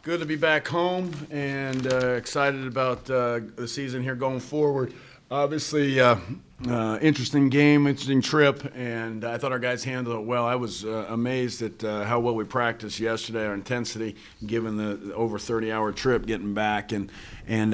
Good to be back home and excited about the season here going forward. Obviously, interesting game, interesting trip, and I thought our guys handled it well. I was amazed at how well we practiced yesterday, our intensity, given the over 30-hour trip getting back. And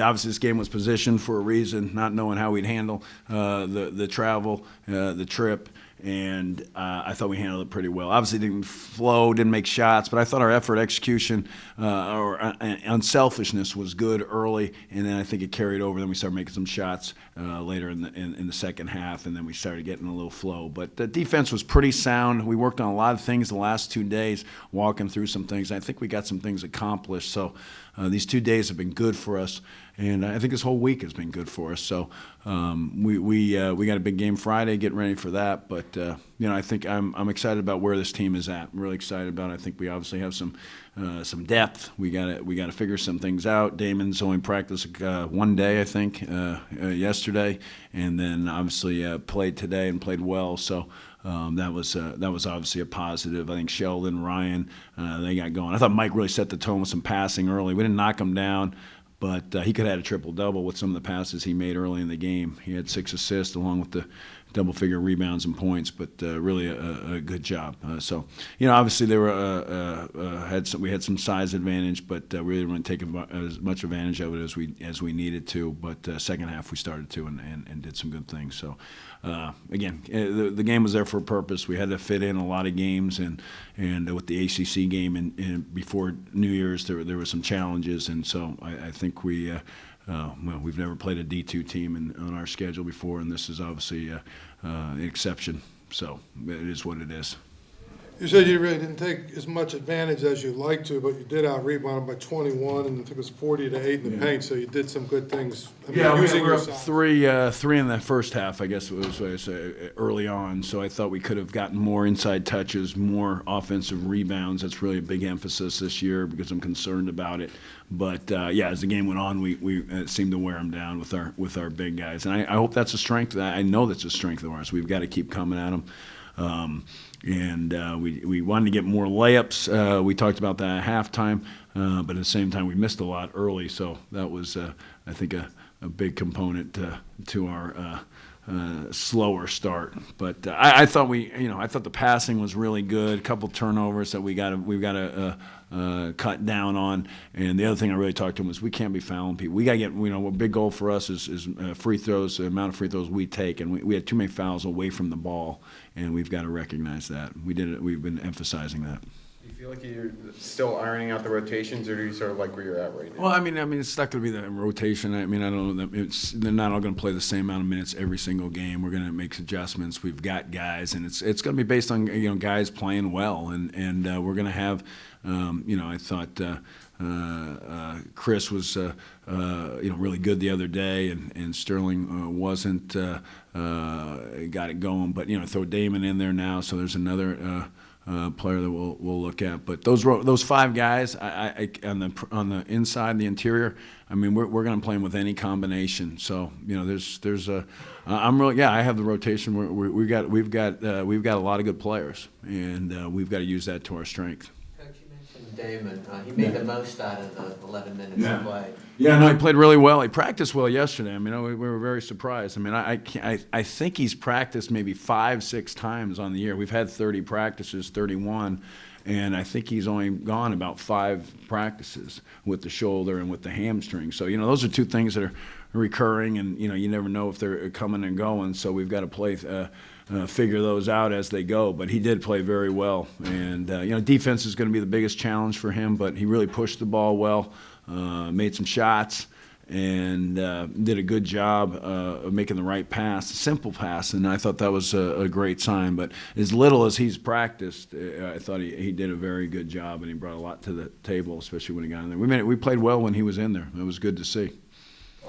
obviously this game was positioned for a reason, not knowing how we'd handle the travel, the trip. And I thought we handled it pretty well. Obviously didn't flow, didn't make shots, but I thought our effort, execution, or unselfishness was good early, and then I think it carried over. Then we started making some shots later in the second half, and then we started getting a little flow. But the defense was pretty sound. We worked on a lot of things the last 2 days, walking through some things. I think we got some things accomplished. So these 2 days have been good for us, and I think this whole week has been good for us. So we got a big game Friday, getting ready for that. But I think I'm excited about where this team is at. I'm really excited about it. I think we obviously have some depth. We got to figure some things out. Damon's only practiced 1 day, I think, yesterday, and then obviously played today and played well. So. That was obviously a positive. I think Sheldon, Ryan, they got going. I thought Mike really set the tone with some passing early. We didn't knock him down, but he could have had a triple-double with some of the passes he made early in the game. He had 6 assists along with the double-figure rebounds and points, but really a good job. Obviously they we had some size advantage, but we didn't take as much advantage of it as we needed to. But second half we started to and did some good things. So again, the game was there for a purpose. We had to fit in a lot of games, and with the ACC game and before New Year's there were some challenges, and so I think we've never played a D2 team on our schedule before, and this is obviously an exception. So it is what it is. You said you really didn't take as much advantage as you'd like to, but you did out-rebound by 21, and I think it was 40-8 in the paint, so you did some good things. We were up three in the first half, I guess it was early on, so I thought we could have gotten more inside touches, more offensive rebounds. That's really a big emphasis this year because I'm concerned about it. But, as the game went on, we seemed to wear them down with our big guys. And I hope that's a strength. I know that's a strength of ours. We've got to keep coming at them. We wanted to get more layups. We talked about that at halftime, but at the same time we missed a lot early, so that was I think a big component to our slower start. But I thought I thought the passing was really good. A couple turnovers that we've got to cut down on. And the other thing I really talked to him was we can't be fouling people. We got to get, a big goal for us is free throws, the amount of free throws we take. And we had too many fouls away from the ball, and we've got to recognize that. We've been emphasizing that. Do you feel like you're still ironing out the rotations, or do you sort of like where you're at right now? Well, I mean, it's not going to be the rotation. I don't know. They're not all going to play the same amount of minutes every single game. We're going to make adjustments. We've got guys, and it's going to be based on guys playing well, and we're going to have. I thought Chris was really good the other day, and Sterling wasn't. Got it going, but throw Damon in there now, so there's another. Player that we'll look at, but those 5 guys on the inside, the interior. I mean, we're going to play them with any combination. So there's a. I'm really I have the rotation. We've got a lot of good players, and we've got to use that to our strength. Damon, he made the most out of the 11 minutes of play. Yeah, no, he played really well. He practiced well yesterday. I mean, we were very surprised. I mean, I think he's practiced maybe 5-6 times on the year. We've had 30 practices, 31, and I think he's only gone about 5 practices with the shoulder and with the hamstring. So, those are 2 things that are recurring, and, you never know if they're coming and going. So we've got to play figure those out as they go. But he did play very well. And, defense is going to be the biggest challenge for him, but he really pushed the ball well, made some shots, and did a good job of making the right pass, a simple pass, and I thought that was a great sign. But as little as he's practiced, I thought he did a very good job, and he brought a lot to the table, especially when he got in there. We played well when he was in there. It was good to see.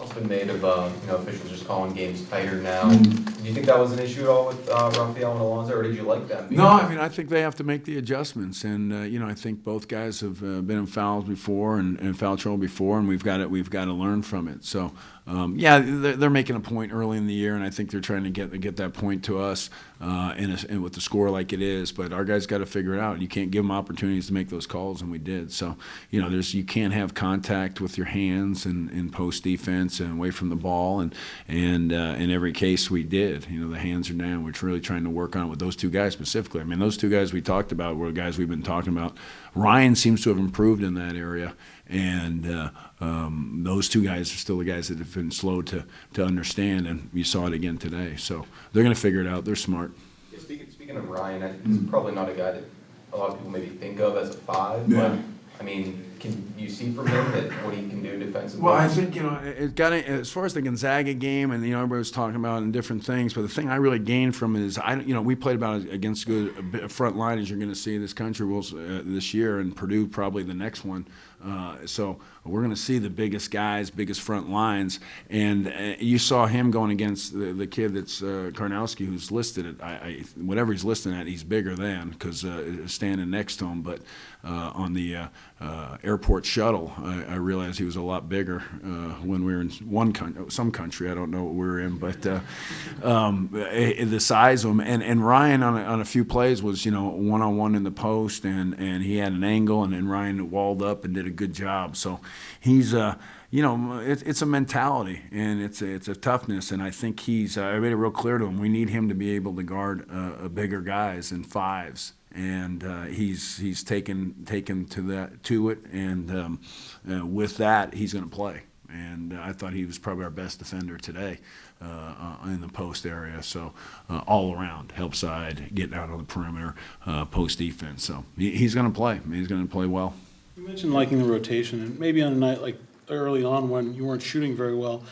It's been made of, officials just calling games tighter now. Do you think that was an issue at all with Raphael and Alonso, or did you like them? No, I mean, I think they have to make the adjustments, and I think both guys have been in fouls before and foul trouble before, and we've got to learn from it. So, they're making a point early in the year, and I think they're trying to get that point to us, and with the score like it is. But our guys got to figure it out. You can't give them opportunities to make those calls, and we did. So, you can't have contact with your hands in post defense and away from the ball, and in every case we did. The hands are down. We're really trying to work on it with those two guys specifically. I mean, those two guys we talked about were the guys we've been talking about. Ryan seems to have improved in that area, and those two guys are still the guys that have been slow to understand, and you saw it again today. So they're going to figure it out. They're smart. Yeah, speaking of Ryan, he's probably not a guy that a lot of people maybe think of as a 5, Yeah. but I mean, can you see from him that what he can do defensively? Well, I think it got as far as the Gonzaga game, and everybody was talking about and different things. But the thing I really gained from it is we played about against good front line as you're going to see this country this year, and Purdue probably the next one. So we're going to see the biggest guys, biggest front lines, and you saw him going against the kid that's Karnowski, who's listed at whatever he's listed at, he's bigger than because standing next to him. But on the airport shuttle, I realized he was a lot bigger when we were in some country. I don't know what we were in, but the size of him and Ryan on a few plays was one-on-one in the post, and he had an angle, and then Ryan walled up and did a good job. So he's it's a mentality, and it's a toughness, and I think I made it real clear to him we need him to be able to guard bigger guys and 5s. And he's taken to it, and with that, he's going to play. And I thought he was probably our best defender today in the post area. So all around, help side, getting out on the perimeter, post defense. So he's going to play. He's going to play well. You mentioned liking the rotation, and maybe on a night like early on when you weren't shooting very well,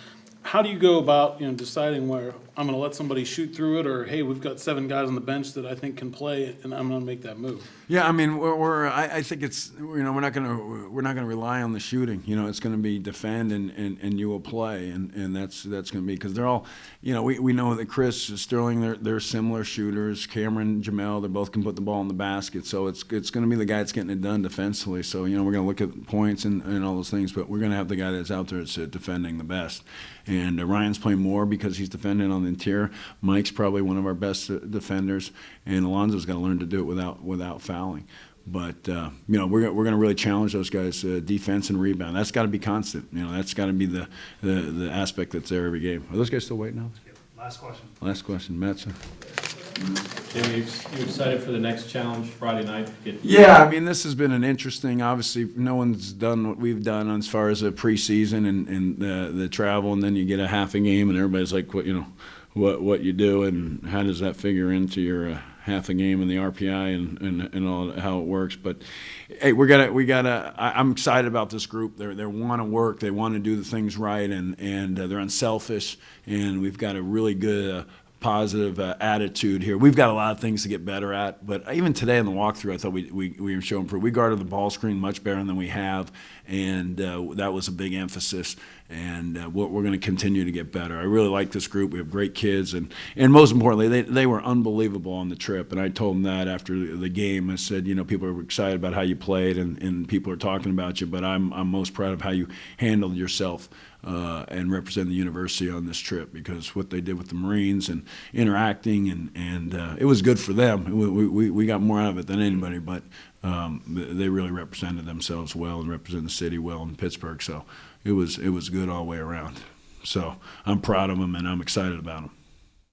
how do you go about deciding where I'm going to let somebody shoot through it, or hey, we've got 7 guys on the bench that I think can play, and I'm going to make that move? Yeah, I mean, I think it's we're not going to rely on the shooting. It's going to be defend and you will play, and that's going to be because they're all we know that Chris Sterling they're similar shooters. Cameron, Jamel, they both can put the ball in the basket, so it's going to be the guy that's getting it done defensively. So we're going to look at points and all those things, but we're going to have the guy that's out there that's defending the best. And Ryan's playing more because he's defending on the interior. Mike's probably one of our best defenders, and Alonzo's got to learn to do it without fouling. But we're going to really challenge those guys, defense and rebound. That's got to be constant. That's got to be the aspect that's there every game. Are those guys still waiting now? Last question. Last question, Matt. Jimmy, you excited for the next challenge Friday night? Yeah, I mean, this has been an interesting. Obviously, no one's done what we've done as far as a preseason and the travel, and then you get a half a game, and everybody's like, what you do, and how does that figure into your half a game and the RPI and all how it works. But hey, we gotta. I'm excited about this group. They want to work. They want to do the things right, and they're unselfish. And we've got a really good. Positive attitude here. We've got a lot of things to get better at, but even today in the walkthrough, I thought we were showing for. We guarded the ball screen much better than we have, and that was a big emphasis. And we're going to continue to get better. I really like this group. We have great kids, and most importantly, they were unbelievable on the trip. And I told them that after the game. I said, people are excited about how you played, and people are talking about you, but I'm most proud of how you handled yourself. And represent the university on this trip, because what they did with the Marines and interacting and it was good for them. We got more out of it than anybody, but they really represented themselves well and represented the city well in Pittsburgh. So it was good all the way around. So I'm proud of them, and I'm excited about them.